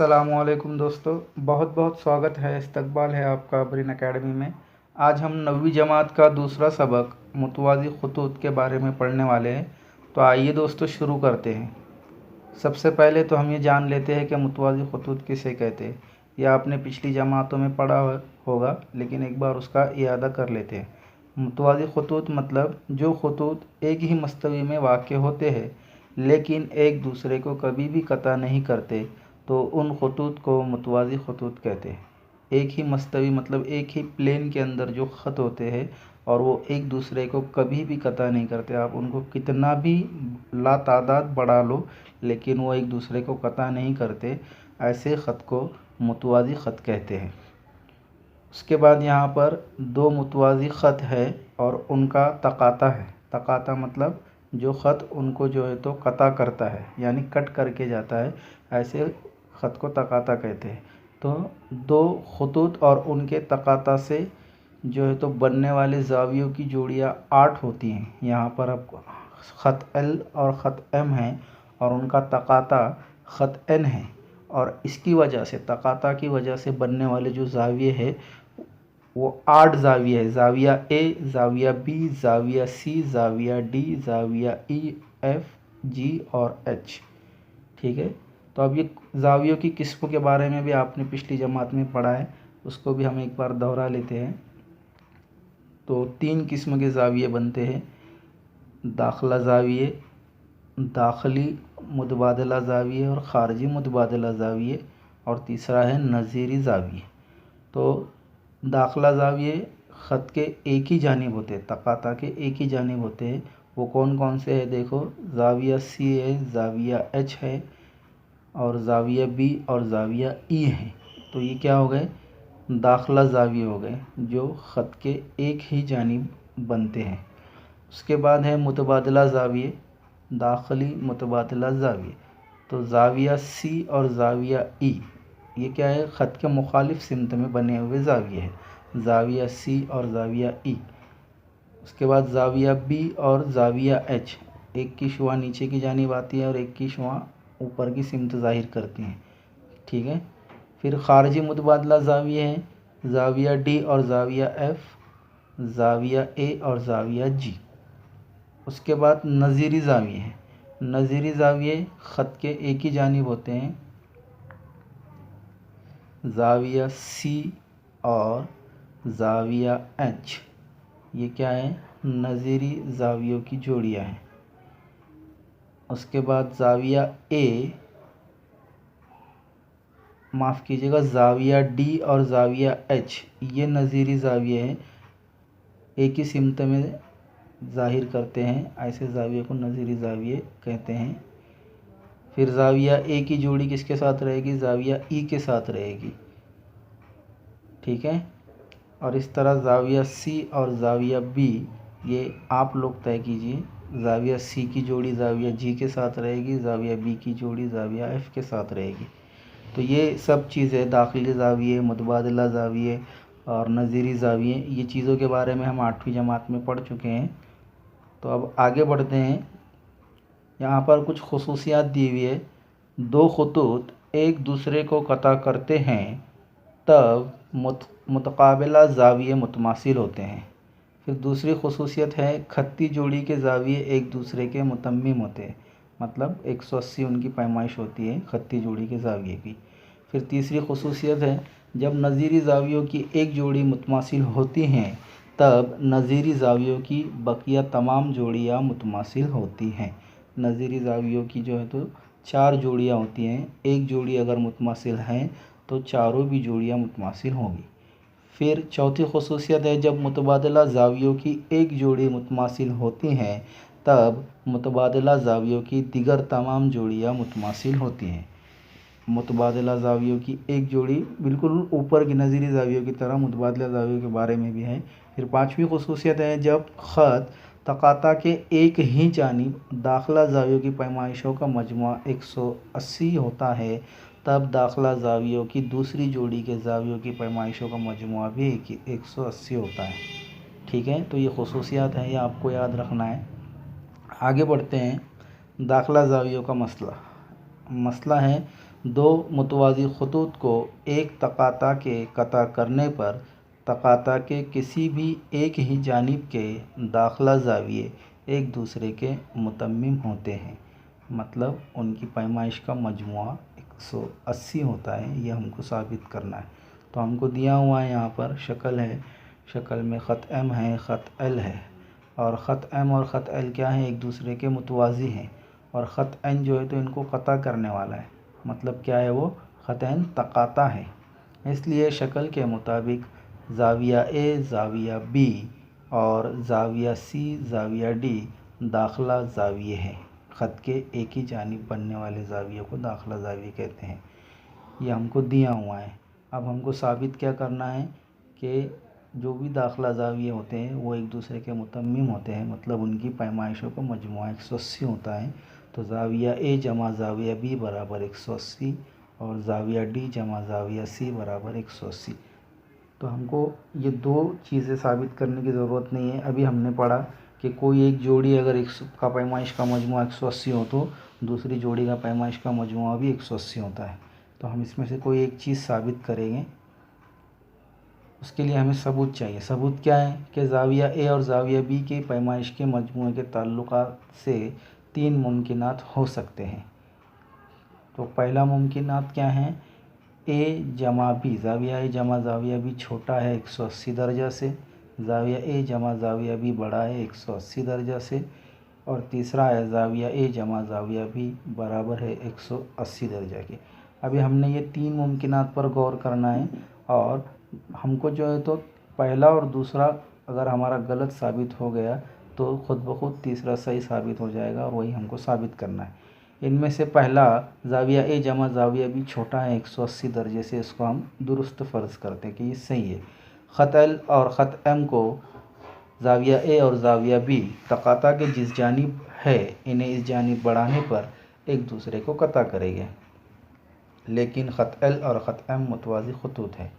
अस्सलामुअलैकुम दोस्तों, बहुत बहुत स्वागत है, इस्तकबाल है आपका ब्रेन एकेडमी में। आज हम 9वीं जमात का दूसरा सबक मुतवाज़ी ख़ुतूत के बारे में पढ़ने वाले हैं। तो आइए दोस्तों शुरू करते हैं। सबसे पहले तो हम ये जान लेते हैं कि मुतवाज़ी ख़ुतूत किसे कहते हैं। यह आपने पिछली जमातों में पढ़ा होगा, लेकिन एक बार उसका इयादा कर लेते हैं। मुतवाज़ी ख़ुतूत मतलब जो ख़ुतूत एक ही मस्तवी में वाक़ होते हैं लेकिन एक दूसरे को कभी भी कता नहीं करते, तो उन ख़ुतूत को मुतवाज़ी ख़ुतूत कहते हैं। एक ही मस्तवी मतलब एक ही प्लेन के अंदर जो ख़त होते हैं और वो एक दूसरे को कभी भी कता नहीं करते। आप उनको कितना भी लातादाद बढ़ा लो लेकिन वो एक दूसरे को कता नहीं करते, ऐसे ख़त को मुतवाज़ी ख़त कहते हैं। उसके बाद यहाँ पर दो मुतवाज़ी ख़त है और उनका तकाता है। तकाता मतलब जो ख़त उनको जो है तो कता करता है, यानी कट करके जाता है, ऐसे ख़त को तकाता कहते हैं। तो दो ख़ुतूत और उनके तकाता से जो है तो बनने वाले ज़ावियों की जोड़ियाँ 8 होती हैं। यहाँ पर अब ख़त L और ख़त M है और उनका तकाता ख़त N है, और इसकी वजह से तकाता की वजह से बनने वाले जो ज़ाविये है वो 8 ज़ाविया है। ज़ाविया A, ज़ाविया B, ज़ाविया C, ज़ाविया D, ज़ाविया E, F, G और H। ठीक है, तो अब ये ज़ावियों की किस्मों के बारे में भी आपने पिछली जमात में पढ़ा है, उसको भी हम एक बार दोहरा लेते हैं। तो 3 किस्म के ज़ाविये बनते हैं: दाखिला ज़ाविये, दाखिली मुतबादला ज़ाविये और ख़ारजी मुतबादला ज़ाविये, और तीसरा है नज़ीरी ज़ाविये। तो दाखिला ज़ाविये ख़त के एक ही जानिब होते हैं, तकाता के एक ही जानिब होते हैं। वो कौन कौन से है देखो, ज़ाविया C है, ज़ाविया H है और ज़ाविया B और ज़ाविया E है। तो ये क्या हो गए, दाखिला ज़ाविये हो गए जो ख़त के एक ही जानिब बनते हैं। उसके बाद है मुतबादला ज़ाविये, दाखिली मुतबादला ज़ाविये। तो ज़ाविया C और ज़ाविया E ये क्या है, ख़त के मुखालिफ सिमत में बने हुए ज़ाविये हैं, ज़ाविया C और ज़ाविया E। उसके बाद ज़ाविया B और ज़ाविया H, एक की शुआ नीचे की जानिब आती है और एक की शुआ ऊपर की सिमत ज़ाहिर करती हैं। ठीक है, फिर ख़ारजी मुतबादला ज़ाविये हैं, ज़ाविया D और ज़ाविया F, ज़ाविया A और ज़ाविया G। उसके बाद नज़ीरी ज़ाविये हैं। नज़ीरी ज़ाविये ख़त के एक ही जानिब होते हैं, ज़ाविया C और ज़ाविया H। ये क्या है, नज़ीरी ज़ावियों की जोड़ियाँ हैं। उसके बाद ज़ाविया A, माफ़ कीजिएगा, ज़ाविया D और ज़ाविया H ये नज़ीरी ज़ाविये हैं, एक ही सिमत में ज़ाहिर करते हैं, ऐसे ज़ाविये को नज़ीरी ज़ाविये कहते हैं। फिर ज़ाविया A की जोड़ी किसके साथ रहेगी, ज़ाविया E के साथ रहेगी। ठीक है, और इस तरह ज़ाविया C और ज़ाविया B ये आप लोग तय कीजिए। ज़ाविया C की जोड़ी ज़ाविया G के साथ रहेगी, ज़ाविया B की जोड़ी ज़ाविया F के साथ रहेगी। तो ये सब चीज़ें दाखिली ज़ाविये, मुतबादला ज़ाविये और नज़ीरी ज़ाविये, ये चीज़ों के बारे में हम 8वीं जमात में पढ़ चुके हैं। तो अब आगे बढ़ते हैं। यहाँ पर कुछ खुसूसियात दी हुई है। दो ख़ुतूत एक दूसरे को कता करते हैं तब मुतकाबिला ज़ाविये मुतमासिल होते हैं। फिर दूसरी खुसूसियत है, खत्ती जोड़ी के ज़ाविये एक दूसरे के मुतम्मिम होते हैं, मतलब 180 उनकी पैमाइश होती है खत्ती जोड़ी के ज़ाविये की। फिर तीसरी खुसूसियत है, जब नज़ीरी ज़ावियों की एक जोड़ी मुतमासिल होती हैं तब नज़ीरी ज़ावियों की बकिया तमाम जोड़ियाँ मुतमासिल होती हैं। नज़ीरी ज़ावियों की जो है तो 4 जोड़ियाँ होती हैं, एक जोड़ी अगर मुतमासिल हैं तो चारों भी जोड़ियाँ मुतमासिल होंगी। फिर चौथी खुसूसियत है, जब मुतबादला ज़ावियों की एक जोड़ी मुतमासिल होती हैं तब मुतबादला ज़ावियों की दिगर तमाम जोड़ियाँ मुतमासिल होती हैं। मुतबादला ज़ावियों की एक जोड़ी बिल्कुल ऊपर की नज़ीरी ज़ावियों की तरह मुतबादला ज़ावियों के बारे में भी है। फिर पाँचवीं खुसूसियत है, जब ख़त तकाता के एक ही जानिब दाखिला ज़ावियों की पैमाइशों का मजमुआ 180 होता है तब दाखिला ज़ावियों की दूसरी जोड़ी के ज़ावियों की पैमाइशों का मजमुआ भी 180 होता है। ठीक है, तो ये खुसूसियात हैं, ये आपको याद रखना है। आगे बढ़ते हैं। दाखिला ज़ावियों का मसला है, दो मुतवाज़ी खतूत को एक तकाता के कता करने पर तकाता के किसी भी एक ही जानिब के दाखिला ज़ाविये एक दूसरे के मुतम्मिम होते हैं। मतलब उनकी पैमाइश का मजमुआ 180 होता है, ये हमको साबित करना है। तो हमको दिया हुआ है यहाँ पर शक्ल है, शक्ल में ख़त एम है, ख़त एल है, और ख़त एम और ख़त एल क्या है, एक दूसरे के मुतवाज़ी हैं। और ख़त एन जो है तो इनको कता करने वाला है, मतलब क्या है वो, ख़त एन तकाता है। इसलिए शक्ल के मुताबिक ज़ाविया ए ज़ाविया बी और ज़ाविया सी ज़ाविया डी दाखिला ज़ाविये हैं। ख़त के एक ही जानिब बनने वाले ज़ाविये को दाखिला ज़ाविये कहते हैं। ये हमको दिया हुआ है। अब हमको साबित क्या करना है कि जो भी दाखिला ज़ाविये होते हैं वो एक दूसरे के मुतम्मिम होते हैं, मतलब उनकी पैमाइशों का मजमुआ 180 होता है। तो ज़ाविया ए जमा ज़ाविया बी बराबर 180 और ज़ाविया डी जमा ज़ाविया सी बराबर 180। तो हमको ये दो चीज़ें साबित करने की ज़रूरत नहीं है। अभी हमने पढ़ा कि कोई एक जोड़ी अगर एक का पैमाइश का मजमुआ 180 हो तो दूसरी जोड़ी का पैमाइश का मजमुआ भी 180 होता है। तो हम इसमें से कोई एक चीज़ साबित करेंगे, उसके लिए हमें सबूत चाहिए। सबूत क्या है कि ज़ाविया ए और ज़ाविया बी के पैमाइश के मजमुए के ताल्लुकात से 3 मुमकिनात हो सकते हैं। तो पहला मुमकिनात क्या है, ए जमा बी, ज़ाविया ए जमा ज़ाविया बी छोटा है 180 दर्जा से, ज़ाविया ए जमा ज़ाविया बी बड़ा है 180 दर्जा से, और तीसरा है ज़ाविया ए जमा ज़ाविया बी बराबर है 180 दर्जा के। अभी हमने ये 3 मुमकिनात पर गौर करना है और हमको जो है तो पहला और दूसरा अगर हमारा गलत साबित हो गया तो ख़ुद ब खुद तीसरा सही साबित हो जाएगा और वही हमको साबित करना है। इनमें से पहला ज़ाविया ए जमा ज़ाविया बी छोटा है 180 दर्जे से, इसको हम दुरुस्त फ़र्ज़ करते हैं कि ये सही है। ख़त एल और ख़त एम को ज़ाविया ए और ज़ाविया बी तकाता के जिस जानिब है इन्हें इस जानिब बढ़ाने पर एक दूसरे को कता करेंगे, लेकिन ख़त एल और ख़त एम मुतवाज़ी खतूत है,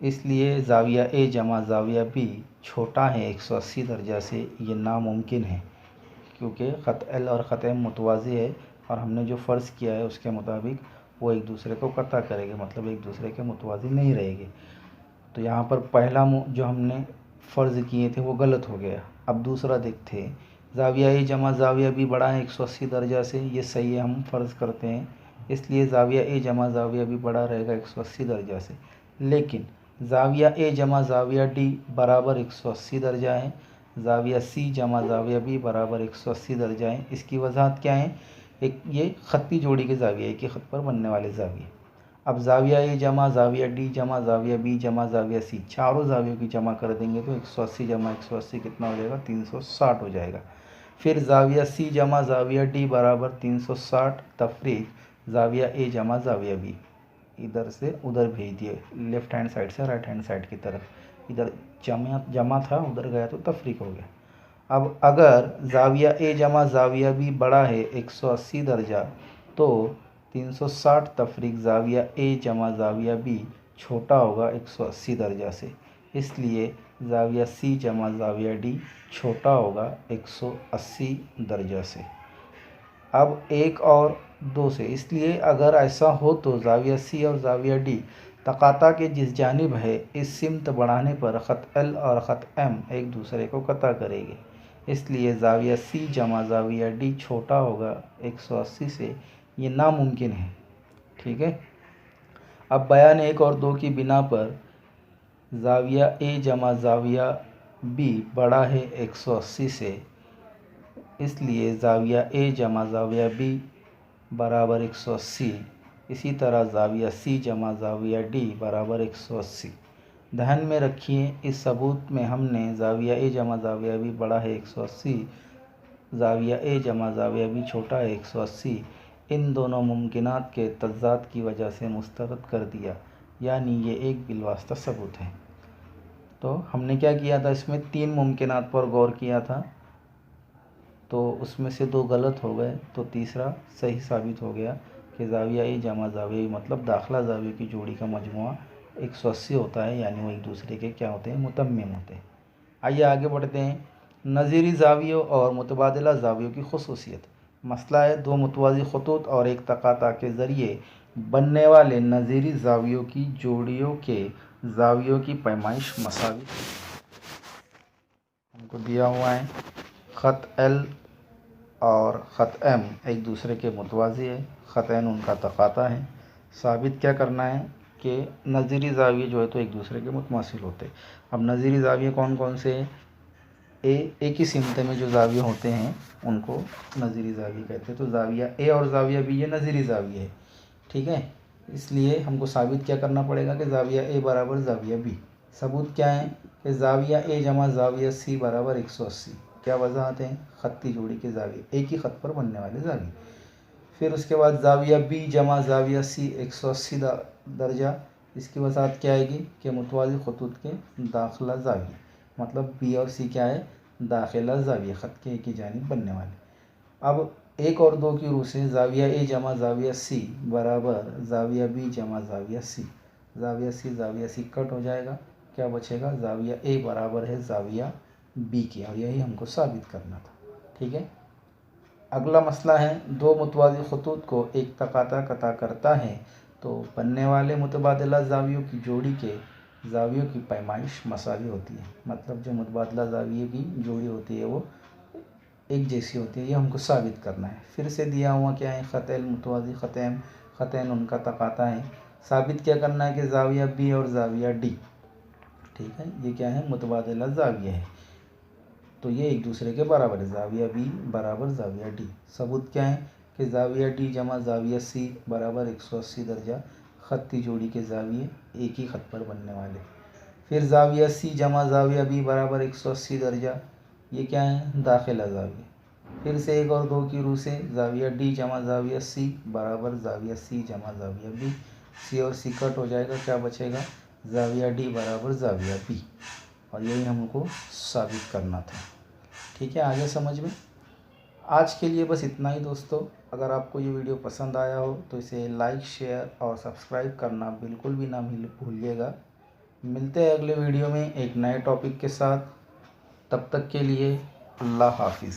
इसलिए ज़ाविया ए जमा ज़ाविया बी छोटा है 180 दर्जा से। ये नामुमकिन है क्योंकि ख़त एल और ख़त एम मुतवाज़ी है और हमने जो फ़र्ज़ किया है उसके मुताबिक वो एक दूसरे को कता करेंगे, मतलब एक दूसरे के मुतवाज़ी नहीं रहेंगे। तो यहाँ पर पहला जो हमने फ़र्ज़ किए थे वो गलत हो गया। अब दूसरा देखते हैं, ज़ाविया ए जमा ज़ाविया बी बड़ा है 180 दर्जा से, ये सही है, हम फ़र्ज़ करते हैं, इसलिए ज़ाविया ए जमा ज़ाविया बी बड़ा रहेगा 180 दर्जा से। लेकिन ज़ाविया ए जमा ज़ाविया डी बराबर 180 दर्जा है, ज़ाविया सी जमा ज़ाविया बी बराबर 180 दर्जा है। इसकी वजाहत क्या है, एक ये ख़त्ती जोड़ी के ज़ाविया, एक ही ख़त पर बनने वाले ज़ाविये। अब ज़ाविया ए जमा ज़ाविया डी जमा ज़ाविया बी जमा ज़ाविया सी, चारों ज़ावियों की जमा कर देंगे तो 180 जमा 180 कितना हो जाएगा, 360 हो जाएगा। फिर ज़ाविया सी जमा ज़ाविया डी बराबर 360 तफरीक ज़ाविया ए जमा ज़ाविया बी, इधर से उधर भेज दिए, लेफ़्ट हैंड साइड से राइट हैंड साइड की तरफ, इधर जमा था उधर गया तो तफरीक हो गया। अब अगर ज़ाविया ए जमा ज़ाविया बी बड़ा है 180 दर्जा तो 360 तफरीक ज़ाविया ए जमा ज़ाविया बी छोटा होगा 180 दर्जा से, इसलिए ज़ाविया सी जमा ज़ाविया डी छोटा होगा 180 दर्जा से। अब 1 और 2 से, इसलिए अगर ऐसा हो तो ज़ाविया सी और ज़ाविया डी तकाता के जिस जानिब है इस सिमत बढ़ाने पर ख़त एल और ख़त एम एक दूसरे को कता करेंगे, इसलिए ज़ाविया सी जमा ज़ाविया डी छोटा होगा 180 से। ये नामुमकिन है, ठीक है। अब बयान 1 और 2 की बिना पर ज़ाविया ए जमा ज़ाविया बी बड़ा है 180 से, इसलिए ज़ाविया ए जमा ज़ाविया बी बराबर 180। इसी तरह ज़ाविया सी जमा ज़ाविया डी बराबर 180। ध्यान में रखिए इस सबूत में हमने ज़ाविया ए जमा ज़ाविया बी बड़ा है 180, ज़ाविया ए जमा ज़ाविया बी छोटा है 180, इन दोनों मुमकिनात के तज़ाद की वजह से मुस्तरद कर दिया, यानी ये एक बिलवास्ता सबूत है। तो हमने क्या किया था, इसमें 3 मुमकिनात पर गौर किया था, तो उसमें से 2 गलत हो गए तो तीसरा सही साबित हो गया कि ज़ाविया ए जमा ज़ाविया मतलब दाखिला ज़ावियों की जोड़ी का मजमुआ 180 होता है, यानी वो एक दूसरे के क्या होते हैं, मुतम्मिम होते हैं। आइए आगे बढ़ते हैं। नज़ीरी ज़ावियों और मुतबादिला ज़ावियों की खुसूसियत। मसला है दो मुतवाज़ी खतूत और एक तकाता के ज़रिए बनने वाले नज़ीरी ज़ावियों की जोड़ियों के ज़ावियों की पैमाइश मसावी हमको दिया हुआ है। ख़त एल और ख़त एम एक दूसरे के मुतवाज़ी है, ख़त एन उनका तकाता है। साबित क्या करना है कि नज़ीरी ज़ाविये जो है तो एक दूसरे के मुतमासिल होते हैं। अब नज़ीरी ज़ाविये कौन कौन से हैं? एक ही सिमते में जो ज़ाविये होते हैं उनको नज़ीरी ज़ाविये कहते हैं। तो ज़ाविया ए और ज़ाविया बी ये नज़ीरी ज़ाविये है, ठीक है। इसलिए हमको साबित क्या करना पड़ेगा कि ज़ाविया ए बराबर ज़ाविया बी। सबूत क्या है कि ज़ाविया ए जमा ज़ाविया सी बराबर 180। क्या वजाहत है? ख़त्ती जोड़ी के ज़ाविये, एक ही ख़त पर बनने वाले ज़ाविये। फिर उसके बाद ज़ाविया बी जमा ज़ाविया सी 180 दर्जा। इसकी वजाहत क्या आएगी कि मुतवाज़ी खतूत के दाखिला ज़ाविये, मतलब बी और सी क्या है? दाखिला ज़ाविये, ख़त के एक ही जानिब बनने वाले। अब एक और दो की रूह से ज़ाविया ए जमा ज़ाविया सी बराबर ज़ाविया बी जमा ज़ाविया सी। ज़ाविया सी कट हो जाएगा, क्या बचेगा? ज़ाविया ए बराबर है ज़ाविया बी के, और यही हमको साबित करना था, ठीक है। अगला मसला है दो मुतवाज़ी खतूत को एक तकाता कता करता है तो बनने वाले मुतबादला ज़ावियों की जोड़ी के ज़ावियों की पैमाइश मसावी होती है। मतलब जो मुतबादला ज़ाविये की जोड़ी होती है वो एक जैसी होती है, ये हमको साबित करना है। फिर से दिया हुआ क्या है? ख़त एल मुतवाज़ी ख़त एम, ख़त एन उनका तकाता है। साबित क्या करना है कि ज़ाविया बी और ज़ाविया डी, ठीक है, ये क्या है? मुतबादला ज़ाविये है, तो ये एक दूसरे के बराबर है। ज़ाविया बी बराबर ज़ाविया डी। सबूत क्या है कि ज़ाविया डी जमा ज़ाविया सी बराबर 180 दर्जा। ख़त्ती जोड़ी के ज़ाविये एक ही ख़त पर बनने वाले। फिर ज़ाविया सी जमा ज़ाविया बी बराबर 180 दर्जा, ये क्या है? दाखिला ज़ाविये। फिर से एक और दो की रूह से ज़ाविया डी जमा ज़ाविया सी बराबर ज़ाविया सी जमा ज़ाविया बी। सी और सी कट हो जाएगा, क्या बचेगा? ज़ाविया डी बराबर ज़ाविया बी, और यही हमको साबित करना था, ठीक है। आगे समझ में। आज के लिए बस इतना ही दोस्तों। अगर आपको ये वीडियो पसंद आया हो तो इसे लाइक, शेयर और सब्सक्राइब करना बिल्कुल भी ना भूलिएगा। मिलते हैं अगले वीडियो में एक नए टॉपिक के साथ। तब तक के लिए अल्लाह हाफिज़।